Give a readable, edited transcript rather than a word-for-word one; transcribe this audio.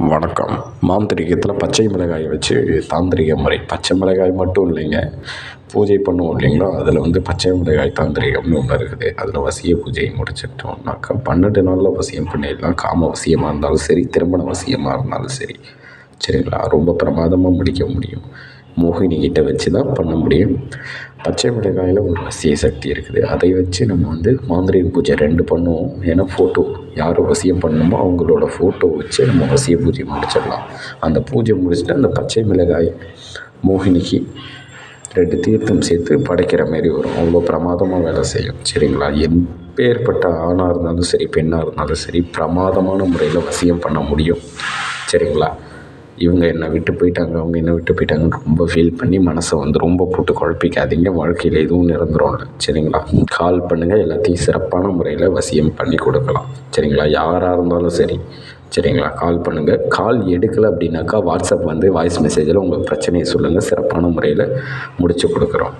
வணக்கம். மாந்திரீகத்தில் பச்சை மிளகாயை வச்சு தாந்திரிக முறை. பச்சை மிளகாய் மட்டும் இல்லைங்க, பூஜை பண்ணுவோம் இல்லைங்களா, அதில் பச்சை மிளகாய் தாந்திரிகம்னு ஒன்று இருக்குது. அதில் வசிய பூஜையை முடிச்சிட்டோம்னாக்கா 12 நாளில் வசியம் பண்ணிடலாம். காம வசியமாக இருந்தாலும் சரி, திருமண வசியமாக இருந்தாலும் சரி, சரிங்களா, ரொம்ப பிரமாதமாக முடிக்க முடியும். மோகினிகிட்ட வச்சு தான் பண்ண முடியும். பச்சை மிளகாயில் ஒரு வசிய சக்தி இருக்குது. அதை வச்சு நம்ம மாந்திரிக பூஜை 2 பண்ணுவோம். ஏன்னா ஃபோட்டோ யார் வசியம் பண்ணணுமோ அவங்களோட ஃபோட்டோ வச்சு நம்ம வசிய பூஜை முடிச்சிடலாம். அந்த பூஜை முடிச்சுட்டு அந்த பச்சை மிளகாய் மோகினிக்கு 2 தீர்த்தம் சேர்த்து படைக்கிற மாரி வரும். அவ்வளோ பிரமாதமாக வேலை செய்யும். சரிங்களா, எப்பேற்பட்ட ஆணாக இருந்தாலும் சரி, பெண்ணாக இருந்தாலும் சரி, பிரமாதமான முறையில் வசியம் பண்ண முடியும். சரிங்களா, இவங்க என்னை விட்டு போயிட்டாங்க, அவங்க என்னை விட்டு போயிட்டாங்கன்னு ரொம்ப ஃபீல் பண்ணி மனசை ரொம்ப போட்டு குழப்பிக்காதீங்க. வாழ்க்கையில் எதுவும் நிரந்தரம் இல்லை. சரிங்களா, கால் பண்ணுங்கள், எல்லாத்தையும் சிறப்பான முறையில் வசியம் பண்ணி கொடுக்கலாம். சரிங்களா, யாராக இருந்தாலும் சரி, சரிங்களா, கால் பண்ணுங்கள். கால் எடுக்கலை அப்படின்னாக்கா வாட்ஸ்அப் வாய்ஸ் மெசேஜில் உங்கள் பிரச்சனையை சொல்லுங்கள். சிறப்பான முறையில் முடித்து கொடுக்குறோம்.